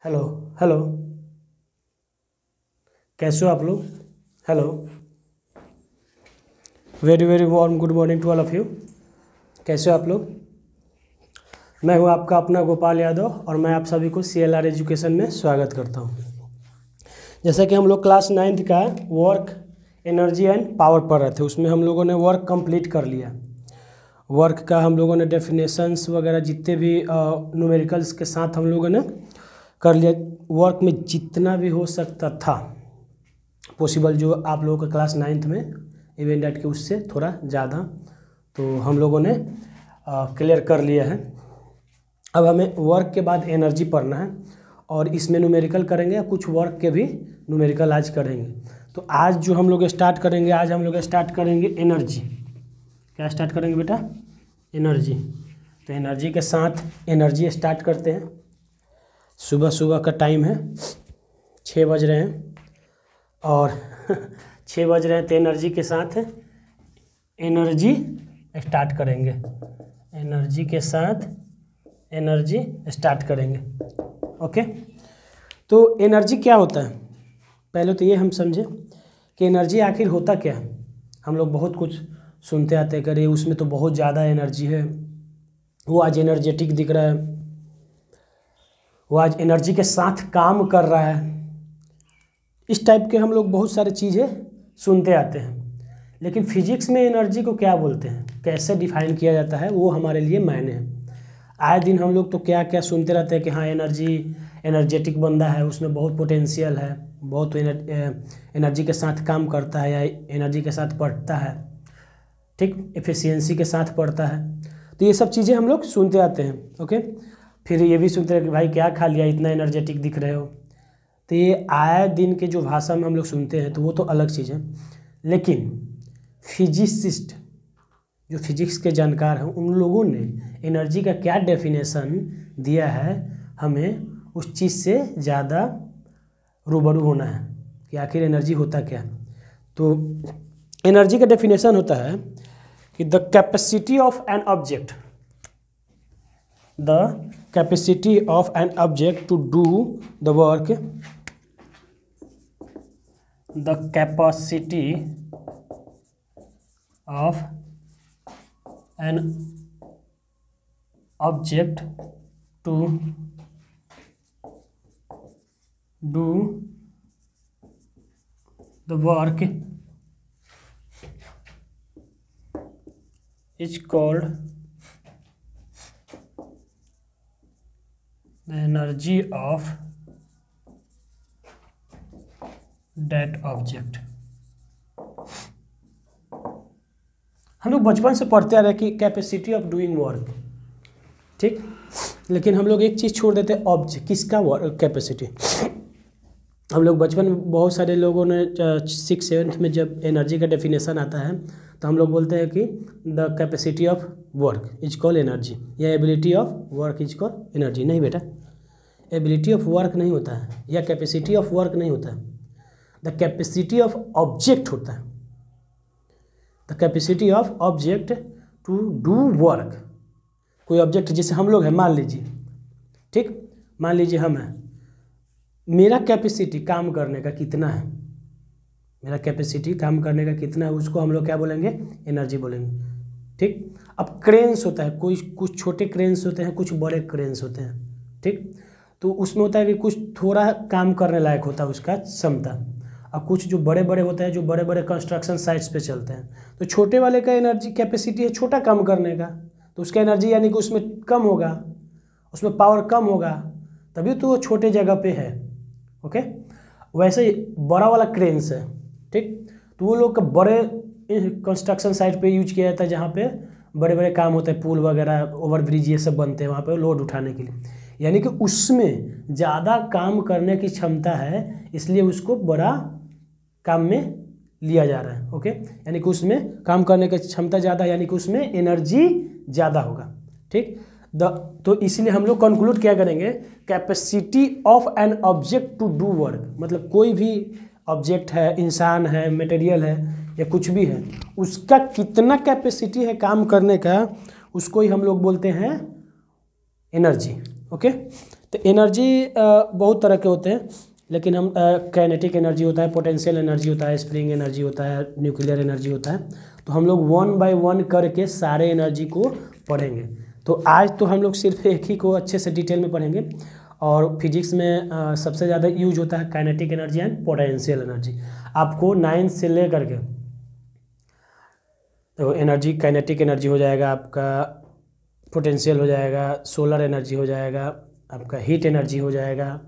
Hello hello. कैसे हो आप लोग? Hello, very very warm good morning to all of you. कैसे हो आप लोग? मैं हूं आपका अपना गोपाल यादव और मैं आप सभी को CLR एजुकेशन में स्वागत करता हूं। जैसा कि हम लोग क्लास 9th का वर्क, एनर्जी एंड पावर पढ़ रहे थे, उसमें हम लोगों ने वर्क कंप्लीट कर लिया। वर्क का हम लोगों ने डेफिनेशंस वगैरह जितने भी न्यूमेरिकल्स के साथ हम लोगों ने कर लिया। वर्क में जितना भी हो सकता था पॉसिबल, जो आप लोगों का क्लास 9th में इवेंट डेट के उससे थोड़ा ज़्यादा, तो हम लोगों ने क्लियर कर लिया है। अब हमें वर्क के बाद एनर्जी पढ़ना है और इसमें न्यूमेरिकल करेंगे, कुछ वर्क के भी न्यूमेरिकल आज करेंगे। तो आज जो हम लोग स्टार्ट करेंगे, आज हम लोग स्टार्ट करेंगे एनर्जी। क्या स्टार्ट करेंगे बेटा? एनर्जी। तो एनर्जी के साथ एनर्जी स्टार्ट करते हैं। सुबह सुबह का टाइम है, 6 बज रहे हैं और 6 बज रहे हैं, तो एनर्जी के साथ एनर्जी स्टार्ट करेंगे। एनर्जी के साथ एनर्जी स्टार्ट करेंगे। ओके, तो एनर्जी क्या होता है? पहले तो ये हम समझें कि एनर्जी आखिर होता क्या है। हम लोग बहुत कुछ सुनते आते हैं, करे उसमें तो बहुत ज़्यादा एनर्जी है, वो आज एनर्जेटिक दिख रहा है, वो आज एनर्जी के साथ काम कर रहा है। इस टाइप के हम लोग बहुत सारी चीज़ें सुनते आते हैं। लेकिन फिजिक्स में एनर्जी को क्या बोलते हैं, कैसे डिफाइन किया जाता है, वो हमारे लिए मायने है। आए दिन हम लोग तो क्या क्या सुनते रहते हैं कि हाँ एनर्जी, एनर्जेटिक बंदा है, उसमें बहुत पोटेंशियल है, बहुत एनर्जी के साथ काम करता है या एनर्जी के साथ पढ़ता है, ठीक, एफिशिएंसी के साथ पढ़ता है। तो ये सब चीज़ें हम लोग सुनते आते हैं। ओके, फिर ये भी सुनते हैं कि भाई क्या खा लिया, इतना एनर्जेटिक दिख रहे हो। तो ये आए दिन के जो भाषा में हम लोग सुनते हैं तो वो तो अलग चीज़ है। लेकिन फिजिसिस्ट, जो फिजिक्स के जानकार हैं, उन लोगों ने एनर्जी का क्या डेफिनेशन दिया है, हमें उस चीज़ से ज़्यादा रूबरू होना है कि आखिर एनर्जी होता क्या। तो एनर्जी का डेफिनेशन होता है कि the capacity of an object, the capacity of an object to do the work, the capacity of an object to do the work is called the energy of that object। हम लोग बचपन से पढ़ते आ रहे हैं कि कैपेसिटी ऑफ डूइंग वर्क, ठीक, लेकिन हम लोग एक चीज़ छोड़ देते हैं, ऑब्जेक्ट, किसका वर्क कैपेसिटी। हम लोग बचपन में बहुत सारे लोगों ने 6th 7th में जब एनर्जी का डेफिनेशन आता है तो हम लोग बोलते हैं कि the capacity of work is called energy, या ability of work is called energy. नहीं बेटा, एबिलिटी ऑफ वर्क नहीं होता है या कैपेसिटी ऑफ वर्क नहीं होता है, द कैपेसिटी ऑफ ऑब्जेक्ट होता है। The capacity of object to do work. कोई ऑब्जेक्ट, जैसे हम लोग हैं, मान लीजिए, ठीक, मान लीजिए हम हैं, मेरा कैपेसिटी काम करने का कितना है, मेरा कैपेसिटी काम करने का कितना है, उसको हम लोग क्या बोलेंगे? एनर्जी बोलेंगे, ठीक। अब क्रेन्स होता है, कोई कुछ छोटे क्रेन्स होते हैं, कुछ बड़े क्रेन्स होते हैं, ठीक। तो उसमें होता है कि कुछ थोड़ा काम करने लायक होता है उसका क्षमता, और कुछ जो बड़े बड़े होते हैं, जो बड़े बड़े कंस्ट्रक्शन साइट्स पे चलते हैं, तो छोटे वाले का एनर्जी कैपेसिटी है छोटा काम करने का, तो उसका एनर्जी यानी कि उसमें कम होगा, उसमें पावर कम होगा, तभी तो वो छोटे जगह पे है। ओके, वैसे ही बड़ा वाला क्रेन्स है, ठीक, तो वो लोग का बड़े कंस्ट्रक्शन साइट पे यूज किया जाता है, जहाँ पे बड़े बड़े काम होते हैं, पुल वगैरह, ओवर ब्रिज, ये सब बनते हैं वहाँ पे लोड उठाने के लिए, यानी कि उसमें ज़्यादा काम करने की क्षमता है, इसलिए उसको बड़ा काम में लिया जा रहा है। ओके, यानी कि उसमें काम करने की क्षमता ज़्यादा, यानी कि उसमें एनर्जी ज़्यादा होगा, ठीक। तो इसलिए हम लोग कंक्लूड क्या करेंगे, capacity of an object to do work, मतलब कोई भी ऑब्जेक्ट है, इंसान है, मटेरियल है, या कुछ भी है, उसका कितना कैपेसिटी है काम करने का, उसको ही हम लोग बोलते हैं एनर्जी। ओके, तो एनर्जी बहुत तरह के होते हैं, लेकिन हम काइनेटिक एनर्जी होता है, पोटेंशियल एनर्जी होता है, स्प्रिंग एनर्जी होता है, न्यूक्लियर एनर्जी होता है। तो हम लोग 1 बाय 1 करके सारे एनर्जी को पढ़ेंगे। तो आज तो हम लोग सिर्फ एक ही को अच्छे से डिटेल में पढ़ेंगे। और फिजिक्स में सबसे ज़्यादा यूज होता है kinetic energy and potential energy. आपको 9 से ले करके तो एनर्जी, काइनेटिक एनर्जी हो जाएगा आपका, पोटेंशियल हो जाएगा, सोलर एनर्जी हो जाएगा, आपका हीट एनर्जी हो जाएगा,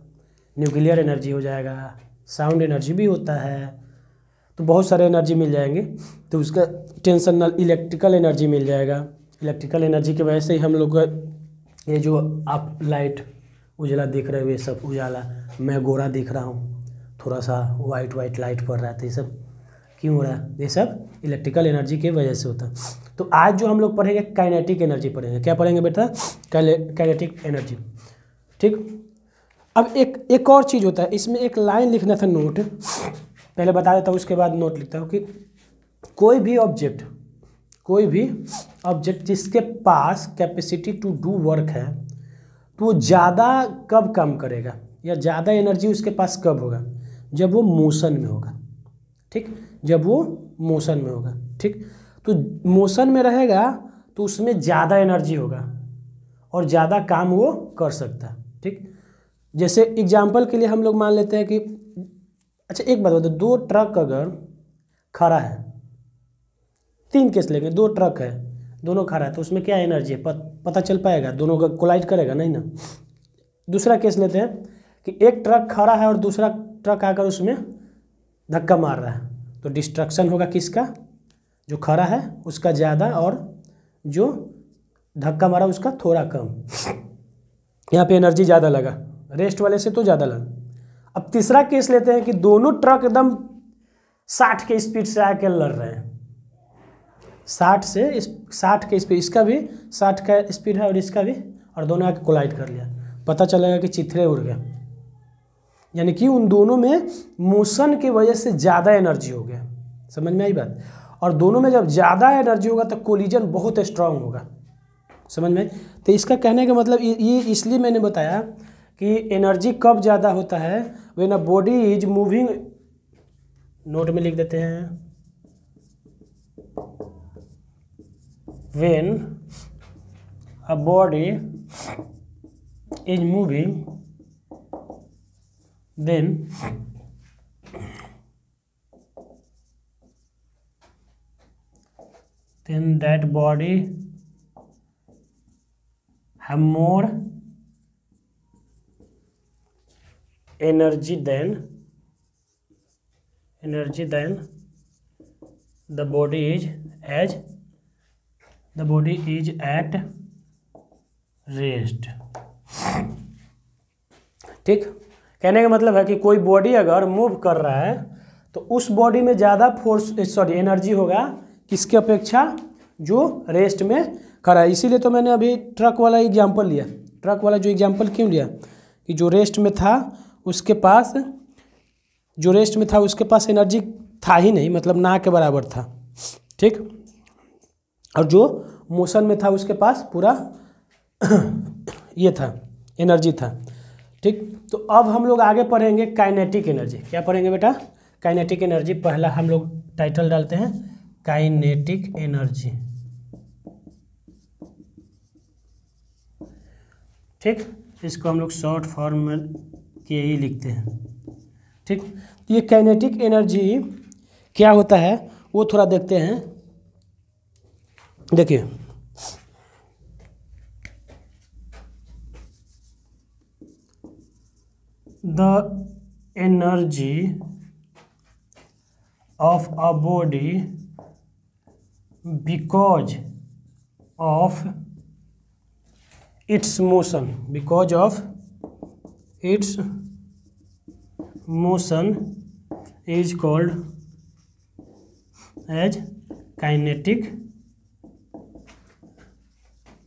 न्यूक्लियर एनर्जी हो जाएगा, साउंड एनर्जी भी होता है। तो बहुत सारे एनर्जी मिल जाएंगे। तो उसका टेंशन ना, इलेक्ट्रिकल एनर्जी मिल जाएगा। इलेक्ट्रिकल एनर्जी की वजह से ही हम लोग का ये जो आप लाइट उजला दिख रहे हो, ये सब उजाला, मैं गोरा दिख रहा हूँ, थोड़ा सा वाइट वाइट लाइट पड़ रहा था, ये सब क्यों हो रहा है? ये सब इलेक्ट्रिकल एनर्जी की वजह से होता है। तो आज जो हम लोग पढ़ेंगे काइनेटिक एनर्जी पढ़ेंगे। क्या पढ़ेंगे बेटा? Kinetic energy. ठीक। अब एक और चीज़ होता है, इसमें एक लाइन लिखना था नोट, पहले बता देता हूँ, उसके बाद नोट लिखता हूँ कि कोई भी ऑब्जेक्ट जिसके पास कैपेसिटी टू डू वर्क है, तो वो ज़्यादा कब काम करेगा या ज़्यादा एनर्जी उसके पास कब होगा? जब वो मोशन में होगा। ठीक, जब वो मोशन में होगा। ठीक, तो मोशन में रहेगा तो उसमें ज़्यादा एनर्जी होगा और ज़्यादा काम वो कर सकता है। ठीक, जैसे एग्जाम्पल के लिए हम लोग मान लेते हैं कि, अच्छा एक बात बताओ, 2 ट्रक अगर खड़ा है, 3 केस लेंगे, 2 ट्रक है, दोनों खड़ा है, तो उसमें क्या एनर्जी है पता चल पाएगा? दोनों का कोलाइड करेगा नहीं ना। दूसरा केस लेते हैं कि एक ट्रक खड़ा है और दूसरा ट्रक आकर उसमें धक्का मार रहा है, तो डिस्ट्रक्शन होगा किसका? जो खड़ा है उसका ज़्यादा और जो धक्का मारा उसका थोड़ा कम। यहाँ पे एनर्जी ज़्यादा लगा, रेस्ट वाले से तो ज़्यादा लगा। अब तीसरा केस लेते हैं कि दोनों ट्रक एकदम 60 के स्पीड से आके लड़ रहे हैं, 60 के स्पीड, इसका भी 60 का स्पीड है और इसका भी, और दोनों आके कोलाइड कर लिया। पता चलेगा कि चिथड़े उड़ गए, यानी कि उन दोनों में मोशन की वजह से ज़्यादा एनर्जी हो गया। समझ में आई बात? और दोनों में जब ज़्यादा एनर्जी होगा तो कोलिजन बहुत स्ट्रांग होगा। समझ में? तो इसका कहने का मतलब ये इसलिए मैंने बताया कि एनर्जी कब ज़्यादा होता है, when a body is moving, note में लिख देते हैं, when a body is moving then that body have more energy than the body is at rest। ठीक, कहने का मतलब है कि कोई बॉडी अगर मूव कर रहा है तो उस बॉडी में ज़्यादा एनर्जी होगा किसके अपेक्षा? जो रेस्ट में खड़ा है। इसीलिए तो मैंने अभी ट्रक वाला एग्जांपल लिया। ट्रक वाला जो एग्जांपल क्यों लिया कि जो रेस्ट में था उसके पास एनर्जी था ही नहीं, मतलब ना के बराबर था। ठीक, और जो मोशन में था उसके पास पूरा ये था, एनर्जी था। ठीक, तो अब हम लोग आगे पढ़ेंगे काइनेटिक एनर्जी। क्या पढ़ेंगे बेटा? Kinetic energy. पहला हम लोग टाइटल डालते हैं काइनेटिक एनर्जी। ठीक, इसको हम लोग शॉर्ट फॉर्म में के ही लिखते हैं। ठीक, ये काइनेटिक एनर्जी क्या होता है वो थोड़ा देखते हैं। देखिए, the energy of a body because of its motion is called as kinetic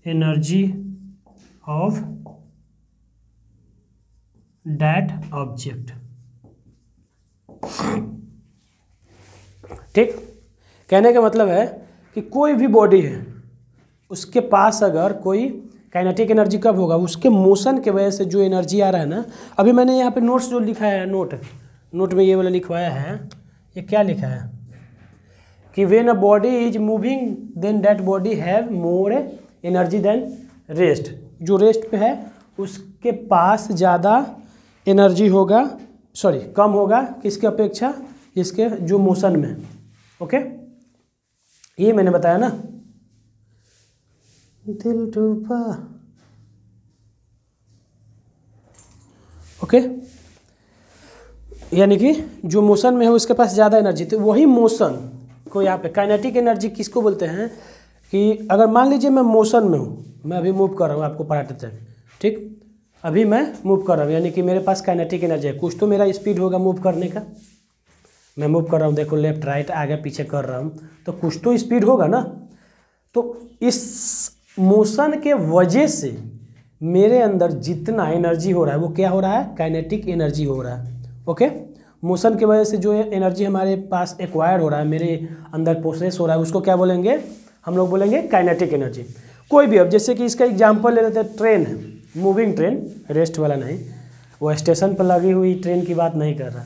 energy of that object। ठीक, कहने का मतलब है कि कोई भी बॉडी है उसके पास अगर कोई काइनेटिक एनर्जी कब होगा, उसके मोशन के वजह से जो एनर्जी आ रहा है ना। अभी मैंने यहाँ पे नोट्स जो लिखा है, नोट में ये वाला लिखवाया है, ये क्या लिखा है कि when a body is moving then that body have more energy then rest. जो रेस्ट पे है उसके पास ज़्यादा एनर्जी होगा, सॉरी कम होगा किसके अपेक्षा, इसके जो मोशन में। ओके, ये मैंने बताया ना। दिल डूबा, ओके, यानी कि जो मोशन में है उसके पास ज़्यादा एनर्जी। तो वही मोशन को यहाँ पे काइनेटिक एनर्जी किसको बोलते हैं कि अगर मान लीजिए मैं मोशन में हूँ, मैं अभी मूव कर रहा हूँ, आपको पढ़ाते थे, ठीक, अभी मैं मूव कर रहा हूँ, यानी कि मेरे पास काइनेटिक एनर्जी है। कुछ तो मेरा स्पीड होगा मूव करने का, मैं मूव कर रहा हूँ, देखो लेफ्ट राइट आगे पीछे कर रहा हूँ, तो कुछ तो स्पीड होगा ना। तो इस मोशन के वजह से मेरे अंदर जितना एनर्जी हो रहा है वो क्या हो रहा है, काइनेटिक एनर्जी हो रहा है। ओके, मोशन की वजह से जो एनर्जी हमारे पास एक्वायर हो रहा है, मेरे अंदर प्रोसेस हो रहा है, उसको क्या बोलेंगे, हम लोग बोलेंगे काइनेटिक एनर्जी। कोई भी, अब जैसे कि इसका एग्जांपल ले लेते हैं, ट्रेन है, मूविंग ट्रेन, रेस्ट वाला नहीं, वो स्टेशन पर लगी हुई ट्रेन की बात नहीं कर रहा,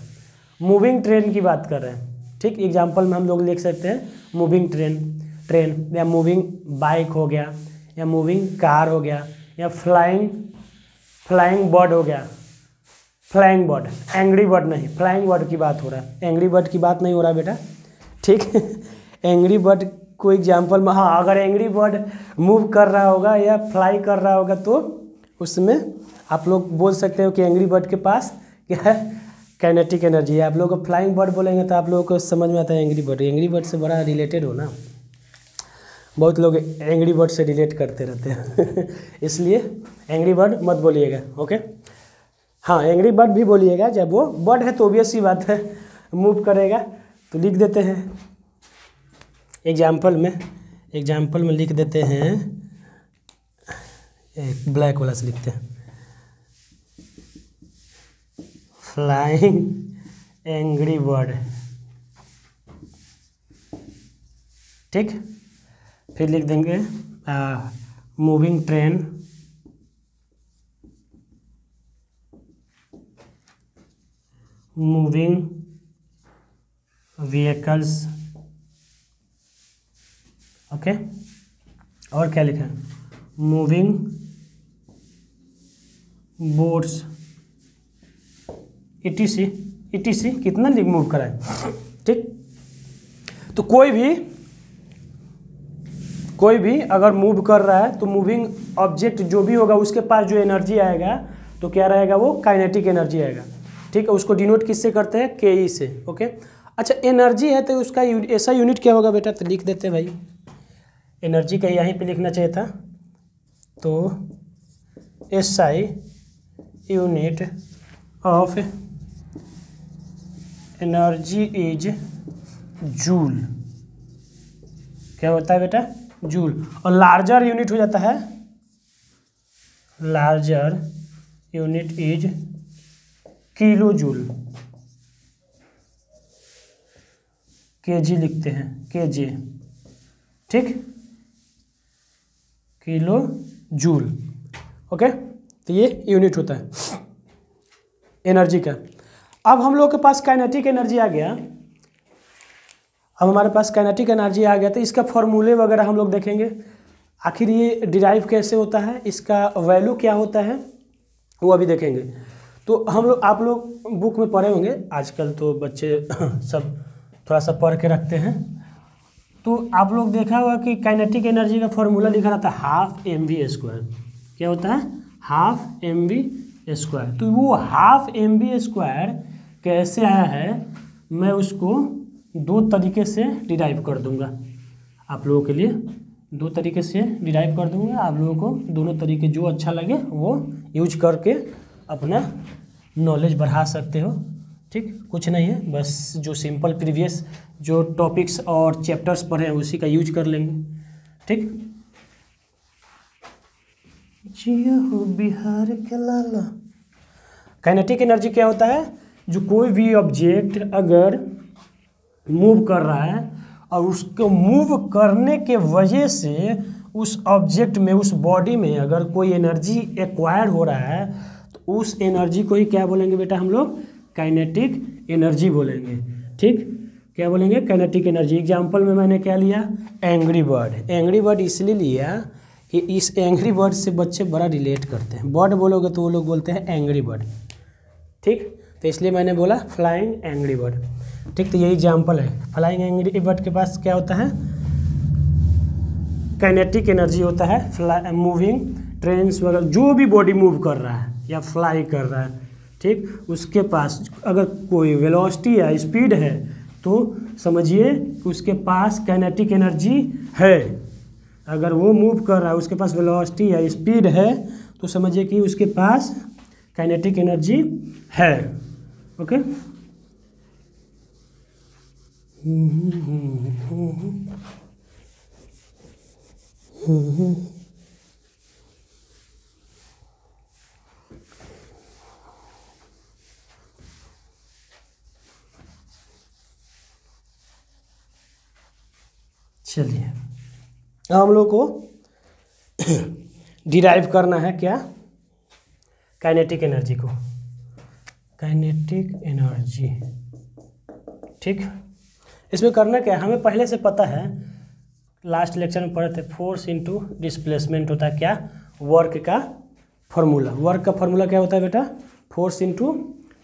मूविंग ट्रेन की बात कर रहे हैं। ठीक, एग्जांपल में हम लोग लिख सकते हैं मूविंग ट्रेन या मूविंग बाइक हो गया, या मूविंग कार हो गया, या फ्लाइंग बर्ड हो गया। फ्लाइंग बर्ड, एंग्री बर्ड नहीं, फ्लाइंग बर्ड की बात हो रहा है, एंग्री बर्ड की बात नहीं हो रहा बेटा। ठीक एंग्री बर्ड को एग्जांपल में, हाँ, अगर एंग्री बर्ड मूव कर रहा होगा या फ्लाई कर रहा होगा तो उसमें आप लोग बोल सकते हो कि एंग्री बर्ड के पास क्या है, काइनेटिक एनर्जी है। आप लोग को फ्लाइंग बर्ड बोलेंगे तो आप लोगों को समझ में आता है एंग्री बर्ड से बड़ा रिलेटेड हो ना, बहुत लोग एंग्री बर्ड से रिलेट करते रहते हैं इसलिए एंग्री बर्ड मत बोलिएगा। ओके, हाँ, एंग्री बर्ड भी बोलिएगा, जब वो बर्ड है तो ऑब्वियस सी बात है मूव करेगा। तो लिख देते हैं एग्जाम्पल में लिख देते हैं, एक ब्लैक वाला से लिखते हैं, फ्लाइंग एंग्री बर्ड। ठीक, फिर लिख देंगे moving train, moving vehicles. Okay, और क्या लिखा है, मूविंग बोट्स, ETC कितना लिख मूव करा है। ठीक, तो कोई भी अगर मूव कर रहा है तो मूविंग ऑब्जेक्ट जो भी होगा उसके पास जो एनर्जी आएगा तो क्या रहेगा, वो काइनेटिक एनर्जी आएगा। ठीक है, उसको डिनोट किससे करते हैं, KE से। ओके, अच्छा, एनर्जी है तो उसका ऐसा यूनिट क्या होगा बेटा, तो लिख देते हैं भाई, एनर्जी का यहीं पे लिखना चाहिए था, तो SI unit of energy is joule. क्या होता है बेटा, जूल। और लार्जर यूनिट हो जाता है, larger unit is kilo joule, KG लिखते हैं, KG। ठीक, किलो जूल। ओके, तो ये यूनिट होता है एनर्जी का। अब हम लोग के पास काइनेटिक एनर्जी आ गया, अब हमारे पास काइनेटिक एनर्जी आ गया तो इसका फॉर्मूले वगैरह हम लोग देखेंगे, आखिर ये डिराइव कैसे होता है, इसका वैल्यू क्या होता है, वो अभी देखेंगे। तो आप लोग बुक में पढ़े होंगे, आजकल तो बच्चे सब थोड़ा सा पढ़ के रखते हैं, तो आप लोग देखा होगा कि काइनेटिक एनर्जी का फॉर्मूला लिखा रहता है ½ mv²। क्या होता है, ½ mv²। तो वो ½ mv² कैसे आया है, मैं उसको दो तरीके से डिराइव कर दूंगा, आप लोगों के लिए दो तरीके से डिराइव कर दूंगा। आप लोगों को दोनों तरीके जो अच्छा लगे वो यूज करके अपना नॉलेज बढ़ा सकते हो। ठीक, कुछ नहीं है, बस जो सिंपल प्रीवियस जो टॉपिक्स और चैप्टर्स पढ़े हैं उसी का यूज कर लेंगे। ठीक, जिया हो बिहार के लाला। काइनेटिक एनर्जी क्या होता है, जो कोई भी ऑब्जेक्ट अगर मूव कर रहा है और उसको मूव करने के वजह से उस ऑब्जेक्ट में, उस बॉडी में अगर कोई एनर्जी एक्वायर हो रहा है तो उस एनर्जी को ही क्या बोलेंगे बेटा हम लोग? काइनेटिक एनर्जी बोलेंगे। ठीक, क्या बोलेंगे? Kinetic energy. एग्जाम्पल में मैंने क्या लिया? Angry bird. एंग्री बर्ड इसलिए लिया कि इस एंग्री बर्ड से बच्चे बड़ा रिलेट करते हैं। बर्ड बोलोगे तो वो लोग बोलते हैं एंग्री बर्ड। ठीक, तो इसलिए मैंने बोला फ्लाइंग एंग्री बर्ड। ठीक, तो यही एग्जाम्पल है। फ्लाइंग एंग्री बर्ड के पास क्या होता है? काइनेटिक एनर्जी होता है। मूविंग ट्रेन्स वगैरह, जो भी बॉडी मूव कर रहा है या फ्लाई कर रहा है, ठीक, उसके पास अगर कोई वेलोसिटी या स्पीड है तो समझिए कि उसके पास काइनेटिक एनर्जी है। अगर वो मूव कर रहा है, उसके पास वेलोसिटी या स्पीड है, तो समझिए कि उसके पास काइनेटिक एनर्जी है। ओके, चलिए अब हम लोग को डिराइव करना है क्या? काइनेटिक एनर्जी को। काइनेटिक एनर्जी, ठीक, इसमें करना क्या है? हमें पहले से पता है, लास्ट लेक्चर में पढ़े थे, फोर्स इनटू डिस्प्लेसमेंट होता है क्या? वर्क का फॉर्मूला। वर्क का फॉर्मूला क्या होता है बेटा? फोर्स इनटू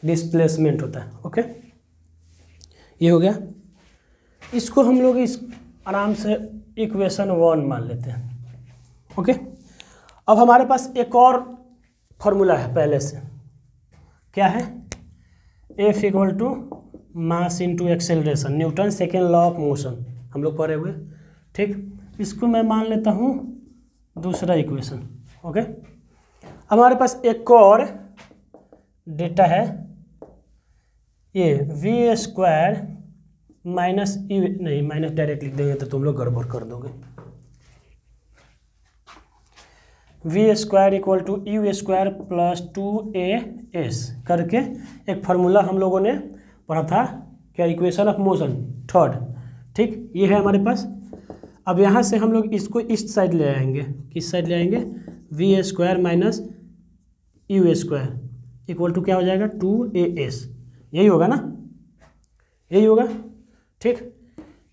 डिस्प्लेसमेंट होता है। ओके, ये हो गया। इसको हम लोग इस आराम से इक्वेशन 1 मान लेते हैं। ओके, अब हमारे पास एक और फॉर्मूला है पहले से। क्या है? F equal to mass into acceleration, Newton second law of motion, हम लोग पढ़े हुए। ठीक, इसको मैं मान लेता हूँ दूसरा इक्वेशन। ओके, हमारे पास एक और डेटा है, ये वी स्क्वायर माइनस यू, नहीं माइनस डायरेक्ट लिख देंगे तो तुम लोग गड़बड़ कर दोगे। V square equal to u square plus 2as करके एक फार्मूला हम लोगों ने पढ़ा था क्या? Equation of motion third. ठीक, ये है हमारे पास। अब यहाँ से हम लोग इसको इस साइड ले आएंगे। किस साइड ले आएंगे? V square minus u square equal to क्या हो जाएगा? 2as। यही होगा ना? यही होगा। ठीक,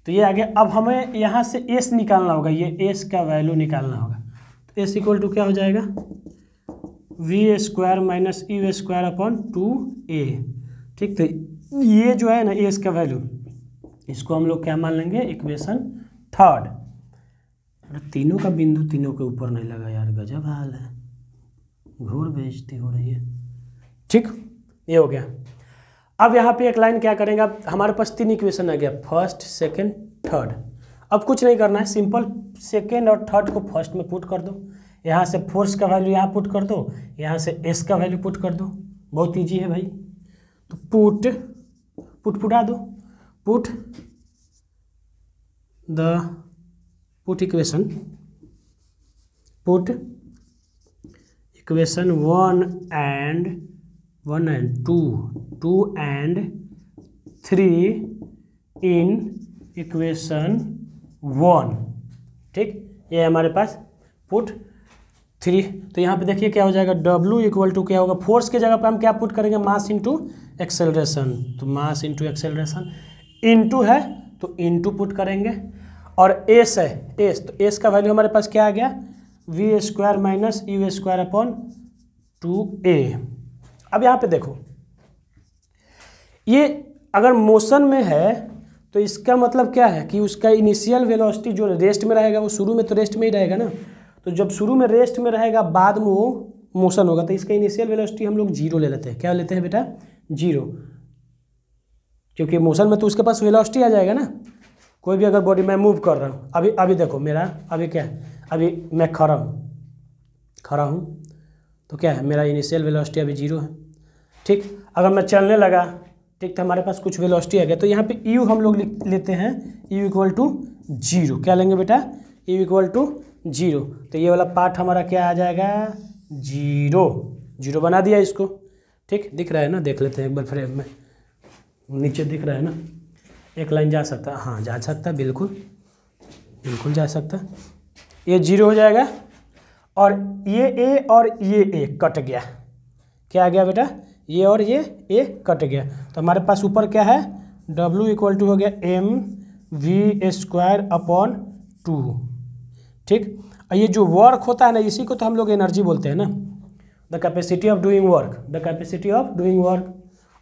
तो ये आ गया। अब हमें यहाँ से s निकालना होगा, ये s का वैल्यू निकालना होगा। तो s इक्वल टू क्या हो जाएगा? V square minus u square upon 2a। ठीक, तो ये जो है ना s का वैल्यू, इसको हम लोग क्या मान लेंगे? Equation third. अरे तीनों का बिंदु तीनों के ऊपर नहीं लगा यार, गजब हाल है, घोर बेइज्जती हो रही है। ठीक, ये हो गया। अब यहाँ पे एक लाइन क्या करेंगे? अब हमारे पास 3 इक्वेशन आ गया, फर्स्ट सेकंड थर्ड। अब कुछ नहीं करना है, सिंपल सेकंड और थर्ड को फर्स्ट में पुट कर दो। यहाँ से फोर्स का वैल्यू यहाँ पुट कर दो, यहाँ से एस का वैल्यू पुट कर दो। बहुत ईजी है भाई। तो पुटा दो। Put equation 1 and 2 and 3 in equation 1। ठीक, ये हमारे पास पुट 3। तो यहाँ पे देखिए क्या हो जाएगा? W इक्वल टू क्या होगा? फोर्स के जगह पे हम क्या पुट करेंगे? मास इंटू एक्सेलरेशन। तो मास इंटू एक्सेलरेशन, इंटू है तो इंटू पुट करेंगे, और एस है एस, तो एस का वैल्यू हमारे पास क्या आ गया? V square minus u square upon 2a। अब यहाँ पे देखो, ये अगर मोशन में है तो इसका मतलब क्या है कि उसका इनिशियल वेलोसिटी जो रेस्ट में रहेगा, वो शुरू में तो रेस्ट में ही रहेगा ना। तो जब शुरू में रेस्ट में रहेगा, बाद में वो मोशन होगा, तो इसका इनिशियल वेलोसिटी हम लोग 0 ले लेते हैं। क्या लेते हैं बेटा? 0, क्योंकि मोशन में तो उसके पास वेलोसिटी आ जाएगा ना। कोई भी अगर बॉडी मैं मूव कर रहा हूँ, अभी देखो मेरा अभी क्या है? अभी मैं खड़ा हूँ तो क्या है? मेरा इनिशियल वेलोसिटी अभी 0 है। ठीक, अगर मैं चलने लगा, ठीक, तो हमारे पास कुछ वेलोसिटी आ गया, तो यहाँ पे यू हम लोग लेते हैं, यू इक्वल टू 0। क्या लेंगे बेटा? U equal to 0। तो ये वाला पार्ट हमारा क्या आ जाएगा? 0 बना दिया इसको। ठीक, दिख रहा है ना? देख लेते हैं एक बार फ्रेम में, नीचे दिख रहा है ना? एक लाइन जा सकता है? हाँ, जा सकता है, बिल्कुल जा सकता है। ये 0 हो जाएगा, और ये ए और ये ए कट गया। क्या आ गया बेटा? ये और ये ए कट गया। तो हमारे पास ऊपर क्या है? W इक्वल टू हो गया mv²/2। ठीक, और ये जो वर्क होता है ना, इसी को तो हम लोग एनर्जी बोलते हैं ना। The capacity of doing work, the capacity of doing work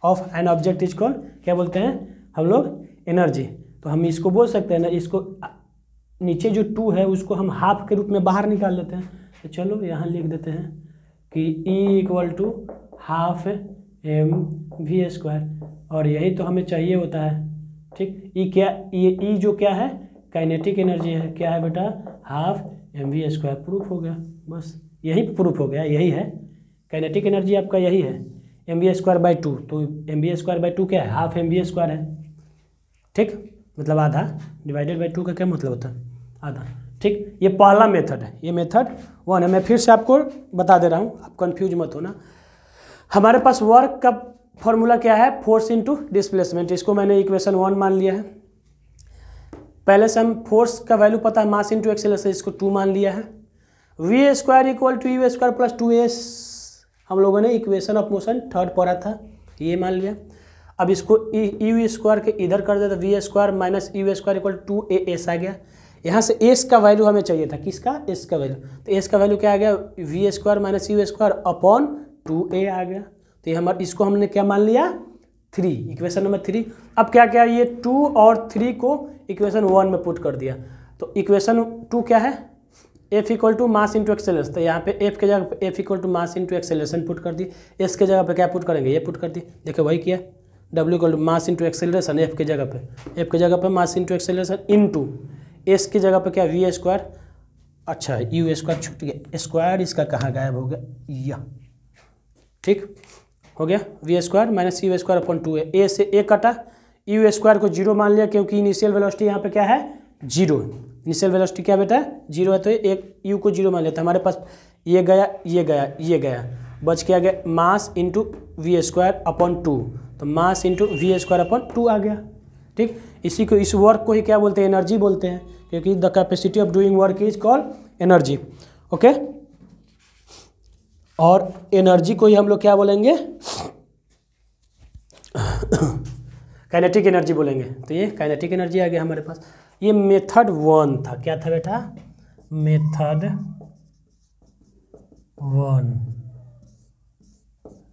of an object is called, क्या बोलते हैं हम लोग? एनर्जी। तो हम इसको बोल सकते हैं ना, इसको नीचे जो 2 है उसको हम हाफ के रूप में बाहर निकाल लेते हैं। तो चलो यहाँ लिख देते हैं कि E equal to half mv², और यही तो हमें चाहिए होता है। ठीक, ई क्या, ये ई जो क्या है? काइनेटिक एनर्जी है। क्या है बेटा? Half mv²। प्रूफ हो गया, बस यही प्रूफ हो गया, यही है काइनेटिक एनर्जी आपका, यही है mv²/2। तो mv²/2 क्या है? हाफ mv² है। ठीक, मतलब आधा डिवाइडेड बाई 2 का क्या मतलब होता है? आधा। ठीक, ये पहला मेथड है, ये मेथड 1 है। मैं फिर से आपको बता दे रहा हूँ, आप कंफ्यूज मत होना। हमारे पास वर्क का फॉर्मूला क्या है? Force into displacement. इसको मैंने इक्वेशन 1 मान लिया है। पहले से हम फोर्स का वैल्यू पता है, मास इंटू एक्सेलरेशन, इसको 2 मान लिया है। v² equal to u² plus 2s हम लोगों ने इक्वेशन ऑफ मोशन थर्ड पढ़ा था, ये मान लिया। अब इसको u² के इधर कर दे तो v² minus u² equal to 2as आ गया। यहाँ से s का वैल्यू हमें चाहिए था, किसका? s का वैल्यू। तो s का वैल्यू क्या आ गया? v² minus u² upon 2a आ गया। तो ये हमारे, इसको हमने क्या मान लिया? 3, इक्वेशन नंबर 3। अब क्या क्या, ये 2 और 3 को इक्वेशन 1 में पुट कर दिया। तो इक्वेशन 2 क्या है? F equal to mass into acceleration. तो यहाँ पे F के जगह पे F equal to mass into acceleration put कर दी। S के जगह पे क्या पुट करेंगे? ये पुट कर दी। देखो वही किया, W equal to mass into acceleration, F के जगह पे, F के जगह पे mass into acceleration into S की जगह पे क्या? v²। अच्छा, u² छूट गया, स्क्वायर इसका कहाँ गायब हो गया? यह। ठीक हो गया, v² minus u² upon 2a। ए से a कटा, u² को 0 मान लिया क्योंकि इनिशियल वेलोसिटी यहाँ पे क्या है? 0। इनिशियल वेलोसिटी क्या बेटा? 0 है, तो एक u को 0 मान लिया। तो हमारे पास ये गया, ये गया, ये गया, बच के आ गया मास इंटू v² अपॉन 2। तो मास इंटू v² अपॉन 2 आ गया। ठीक, इसी को, इस वर्क को ही क्या बोलते हैं? एनर्जी बोलते हैं, क्योंकि the capacity of doing work is called energy. Okay, और एनर्जी को ही हम लोग क्या बोलेंगे? काइनेटिक एनर्जी बोलेंगे। तो ये काइनेटिक एनर्जी आ गया हमारे पास। ये मेथड 1 था। क्या था बेटा? मेथड 1।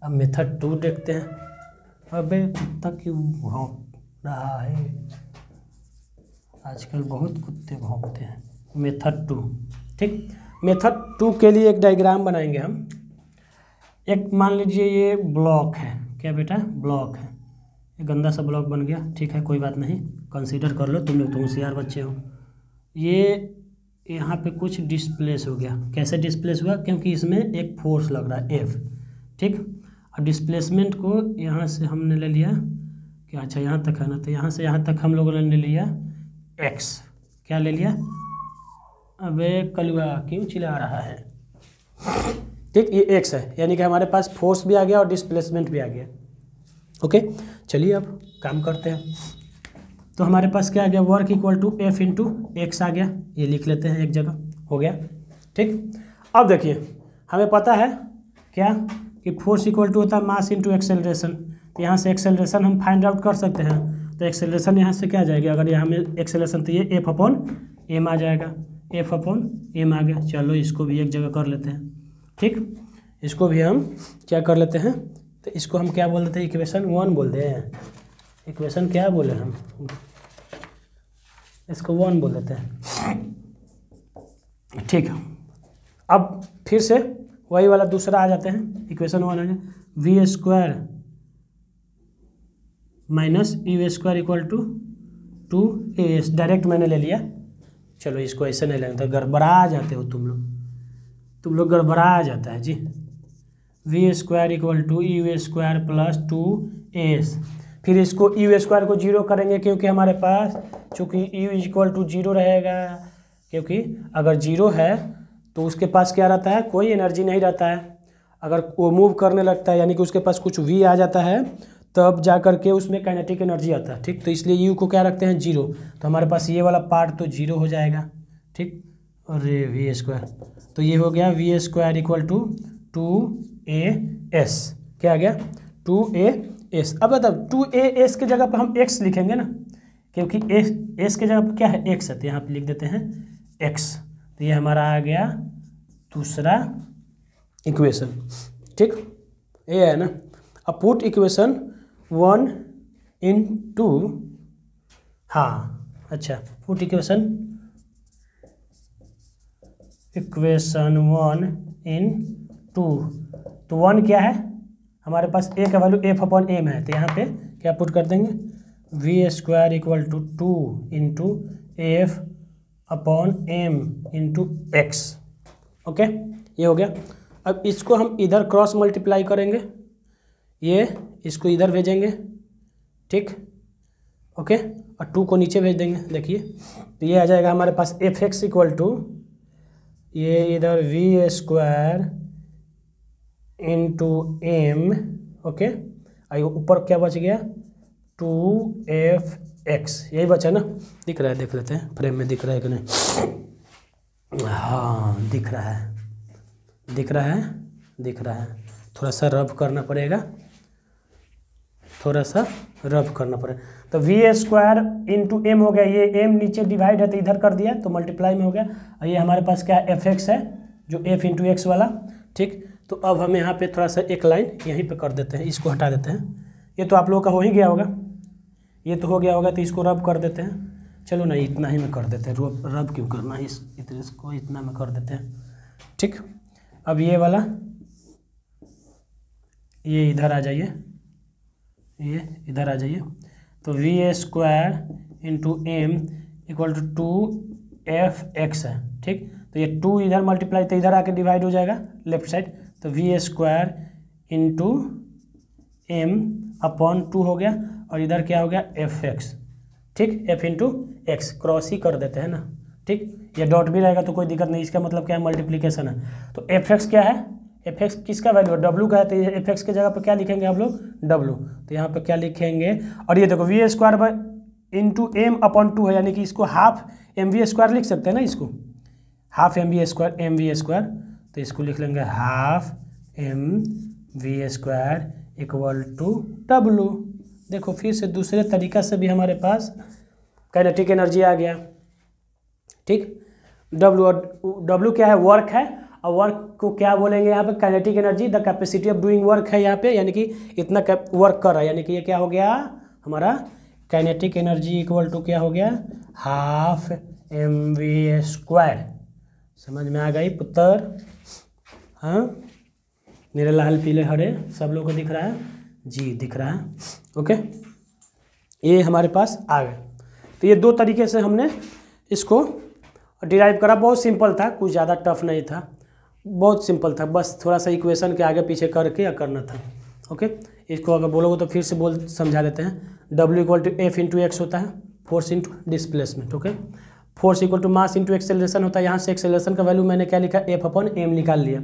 अब मेथड 2 देखते हैं। अबे कुत्ता क्यों भौंक रहा है? आजकल बहुत कुत्ते भौंकते हैं। मेथड 2। ठीक, मेथड 2 के लिए एक डायग्राम बनाएंगे हम। एक मान लीजिए ये ब्लॉक है। क्या बेटा? ब्लॉक है। ये गंदा सा ब्लॉक बन गया। ठीक है, कोई बात नहीं, कंसीडर कर लो, तुम लोग तो होशियार बच्चे हो। ये यहाँ पे कुछ डिस्प्लेस हो गया। कैसे डिस्प्लेस हुआ? क्योंकि इसमें एक फोर्स लग रहा है F। ठीक, और डिस्प्लेसमेंट को यहाँ से हमने ले लिया कि अच्छा यहाँ तक है ना, तो यहाँ से यहाँ तक हम लोगों ने ले लिया x। क्या ले लिया? अबे कलुआ क्यों चिल्ला रहा है? ठीक, ये x है, यानी कि हमारे पास फोर्स भी आ गया और डिस्प्लेसमेंट भी आ गया। ओके, चलिए अब काम करते हैं। तो हमारे पास क्या आ गया? Work equal to F into x आ गया। ये लिख लेते हैं एक जगह, हो गया। ठीक, अब देखिए हमें पता है क्या कि फोर्स इक्वल टू होता है मास इंटू एक्सेलरेशन। तो यहाँ से एक्सेलरेशन हम फाइंड आउट कर सकते हैं। तो एक्सेलरेशन यहाँ से क्या आ जाएगी? अगर यहाँ में एक्सेलरेशन, तो ये F अपॉन m आ जाएगा। F अपॉन m आ गया। चलो इसको भी एक जगह कर लेते हैं। ठीक, इसको भी हम क्या कर लेते हैं? तो इसको हम क्या बोल देते हैं? इक्वेशन 1 बोल दें। इक्वेशन क्या बोले हम? इसको 1 बोल देते हैं। ठीक, अब फिर से वही वाला दूसरा आ जाते हैं। इक्वेशन 1 आ गया, v² minus u² equal to 2as। Direct मैंने ले लिया। चलो इसको ऐसे नहीं लगता, गड़बड़ा जाते हो तुम लोग गड़बड़ा जाता है जी। v² equal to u² plus 2as। फिर इसको u² को 0 करेंगे क्योंकि हमारे पास चूँकि u इक्वल टू 0 रहेगा, क्योंकि अगर 0 है तो उसके पास क्या रहता है? कोई एनर्जी नहीं रहता है। अगर वो मूव करने लगता है यानी कि उसके पास कुछ v आ जाता है, तब जा कर के उसमें काइनेटिक एनर्जी आता है। ठीक, तो इसलिए u को क्या रखते हैं? 0। तो हमारे पास ये वाला पार्ट तो 0 हो जाएगा। ठीक, अरे वी स्क्वायर, तो ये हो गया v square equal to 2AS, क्या आ गया 2AS। अब बताओ 2AS के जगह पर हम x लिखेंगे ना, क्योंकि s के जगह पर क्या है x है, तो यहाँ पे लिख देते हैं x। तो ये हमारा आ गया दूसरा इक्वेशन, ठीक, ये है ना। अब पुट इक्वेशन 1 इन 2, हाँ अच्छा, पुट इक्वेशन 1 इन 2, तो 1 क्या है हमारे पास, a का वैल्यू f अपॉन m है, तो यहाँ पे क्या पुट कर देंगे v square equal to 2 into F upon m into x. Okay, ये हो गया। अब इसको हम इधर क्रॉस मल्टीप्लाई करेंगे, ये इसको इधर भेजेंगे, ठीक, ओके, और 2 को नीचे भेज देंगे। देखिए तो ये आ जाएगा हमारे पास एफ एक्स इक्वल टू, ये इधर v square into m, okay, और ऊपर क्या बच गया 2f(x), यही बचा ना, दिख रहा है, देख लेते हैं फ्रेम में दिख रहा है कि नहीं। हाँ दिख रहा है, दिख रहा है, दिख रहा है। थोड़ा सा रब करना पड़ेगा, थोड़ा सा रब करना पड़ेगा। तो वी स्क्वायर इंटू एम हो गया, ये m नीचे डिवाइड है तो इधर कर दिया तो मल्टीप्लाई में हो गया, और ये हमारे पास क्या एफ एक्स है, जो f इंटू एक्स वाला, ठीक। तो अब हम यहाँ पे थोड़ा सा एक लाइन यहीं पे कर देते हैं, इसको हटा देते हैं। ये तो आप लोगों का हो ही गया होगा, ये तो हो गया होगा, तो इसको रब कर देते हैं। चलो ना इतना ही में कर देते हैं, रब क्यों करना, इसको इतना में कर देते हैं, ठीक। अब ये वाला, ये इधर आ जाइए, ये इधर आ जाइए, तो v square into m equal to 2f(x) है, ठीक। तो ये 2 इधर मल्टीप्लाई तो इधर आके डिवाइड हो जाएगा लेफ्ट साइड, तो v square into m upon 2 हो गया, और इधर क्या हो गया f(x), ठीक, f इंटू एक्स, क्रॉस ही कर देते हैं ना, ठीक। ये डॉट भी रहेगा तो कोई दिक्कत नहीं, इसका मतलब क्या है मल्टीप्लिकेशन है। तो f(x) क्या है, f(x) किसका वैल्यू है, w का है, तो ये f(x) के जगह पर क्या लिखेंगे हम लोग w, तो यहाँ पे क्या लिखेंगे, और ये देखो v square into m upon 2 है, यानी कि इसको हाफ एम वी स्क्वायर लिख सकते हैं ना, इसको हाफ एम वी स्क्वायर, तो इसको लिख लेंगे half m v square equal to w। देखो फिर से दूसरे तरीका से भी हमारे पास काइनेटिक एनर्जी आ गया, ठीक। w, और w क्या है, वर्क है, और वर्क को क्या बोलेंगे यहाँ पे kinetic energy, the capacity of doing work है यहाँ पे, यानी कि इतना वर्क कर रहा है, यानी कि ये क्या हो गया हमारा काइनेटिक एनर्जी इक्वल टू क्या हो गया हाफ एम वी स्क्वायर। समझ में आ गई पुत्र, हाँ मेरे लाल पीले हरे सब लोगों को दिख रहा है जी, दिख रहा है, ओके। ये हमारे पास आ गए, तो ये 2 तरीके से हमने इसको डिराइव करा। बहुत सिंपल था, कुछ ज़्यादा टफ नहीं था, बहुत सिंपल था, बस थोड़ा सा इक्वेशन के आगे पीछे करके या करना था, ओके। इसको अगर बोलोगे तो फिर से समझा देते हैं। W equal to F into x होता है, force into displacement, okay. Force equal to mass into acceleration होता है, यहाँ से एक्सेलरेशन का वैल्यू मैंने क्या लिखा एफ अपॉन एम निकाल लिया,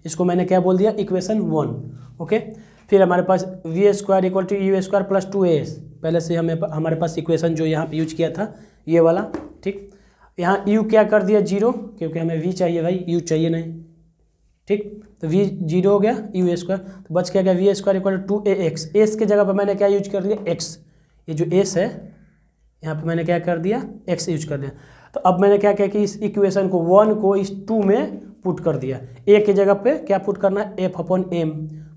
इसको मैंने क्या बोल दिया इक्वेशन 1, ओके। फिर हमारे पास v square equal to u square plus 2as, पहले से हमारे पास इक्वेशन जो यहाँ पे यूज किया था ये वाला, ठीक। यहाँ u क्या कर दिया 0, क्योंकि हमें v चाहिए भाई, u चाहिए नहीं, ठीक। तो v 0 हो गया, u स्क्वायर, तो बच क्या गया v square equal to 2ax, s के जगह पर मैंने क्या यूज कर लिया x, ये जो s है यहाँ पे मैंने क्या कर दिया x यूज कर दिया। तो अब मैंने क्या किया कि इस इक्वेशन को 1 को इस 2 में पुट कर दिया, a की जगह पे क्या पुट करना है f अपॉन m,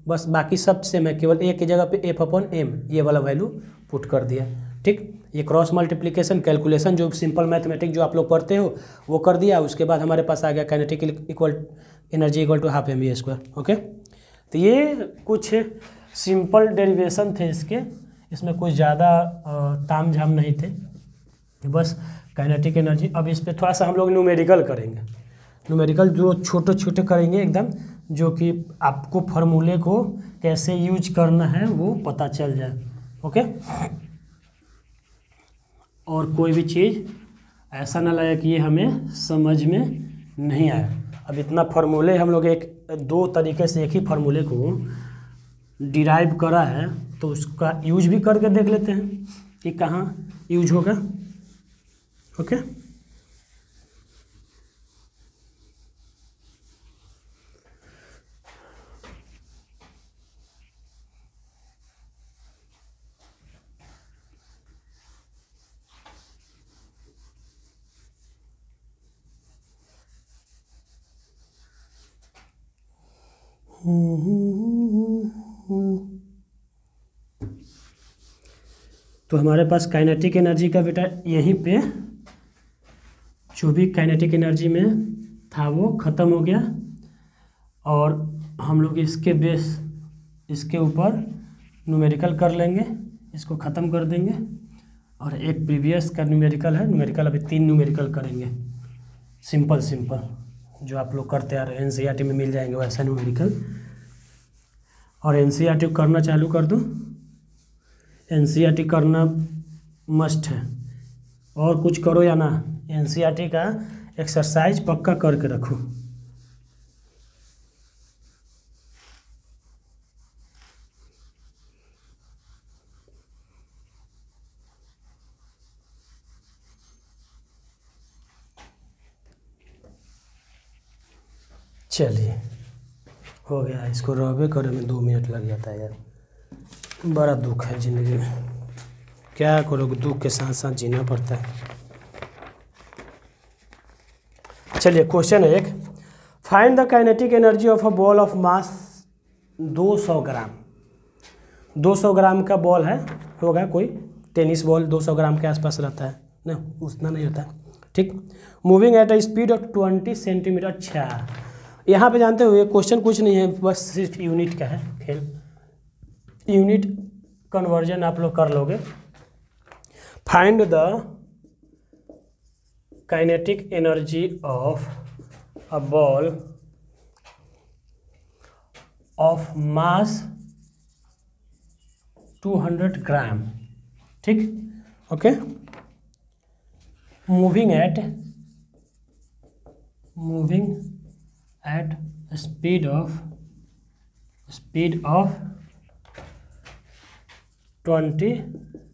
बस बाकी सब से मैं केवल a की जगह पे f अपॉन m ये वाला वैल्यू पुट कर दिया, ठीक। ये क्रॉस मल्टीप्लिकेशन कैलकुलेशन जो सिंपल मैथमेटिक्स जो आप लोग पढ़ते हो वो कर दिया। उसके बाद हमारे पास आ गया kinetic energy equal to half m v square, okay. तो ये कुछ सिंपल डेरिवेशन थे इसके, इसमें कुछ ज़्यादा ताम झाम नहीं थे, बस काइनेटिक एनर्जी। अब इस पर थोड़ा सा हम लोग न्यूमेरिकल करेंगे, न्यूमेरिकल जो छोटे छोटे करेंगे एकदम, जो कि आपको फार्मूले को कैसे यूज करना है वो पता चल जाए, ओके। और कोई भी चीज़ ऐसा ना लगे कि ये हमें समझ में नहीं आया। अब इतना फार्मूले हम लोग 2 तरीके से एक ही फार्मूले को डिराइव करा है, तो उसका यूज भी करके देख लेते हैं कि कहाँ यूज होगा, ओके। तो हमारे पास काइनेटिक एनर्जी का बेटा यहीं पे जो भी काइनेटिक एनर्जी में था वो ख़त्म हो गया, और हम लोग इसके बेस इसके ऊपर न्यूमेरिकल कर लेंगे, इसको ख़त्म कर देंगे। और एक प्रीवियस का न्यूमेरिकल है, न्यूमेरिकल अभी 3 न्यूमेरिकल करेंगे, सिंपल जो आप लोग करते आ रहे हैं, एनसीईआरटी में मिल जाएंगे वैसा न्यूमेरिकल। और एनसीईआरटी करना चालू कर दो, एनसीईआरटी करना मस्ट है, और कुछ करो या ना, एनसीईआरटी का एक्सरसाइज पक्का करके रखो। चलिए हो गया, इसको रहे करे में 2 मिनट लग जाता है यार, बड़ा दुख है ज़िंदगी में, क्या करोगे, दुख के साथ साथ जीना पड़ता है। चलिए question 1, find the kinetic energy of a ball of मास 200 ग्राम। 200 ग्राम का बॉल है, होगा कोई टेनिस बॉल 200 ग्राम के आसपास रहता है ना, उतना नहीं होता, ठीक। Moving at a speed of 20 centimetre. अच्छा, यहाँ पे जानते हो ये क्वेश्चन कुछ नहीं है, बस सिर्फ यूनिट का है खेल, यूनिट कन्वर्जन आप लोग कर लोगे। Find the kinetic energy of a ball of मास 200 ग्राम, ठीक, okay. Moving at speed of 20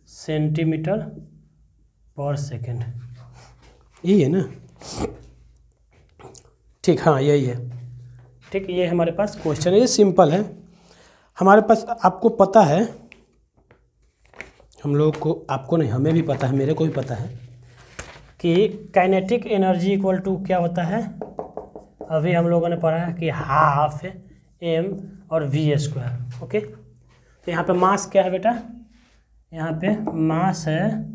centimetre पर सेकेंड, यही है ना, ठीक, हाँ यही है, ठीक। ये हमारे पास क्वेश्चन है, ये सिंपल है हमारे पास, आपको पता है, हम लोग को, आपको नहीं हमें भी पता है, मेरे को भी पता है कि काइनेटिक एनर्जी इक्वल टू क्या होता है। अभी हम लोगों ने पढ़ा है कि हाफ m और v², ओके। तो यहाँ पे मास क्या है बेटा, यहाँ पे मास है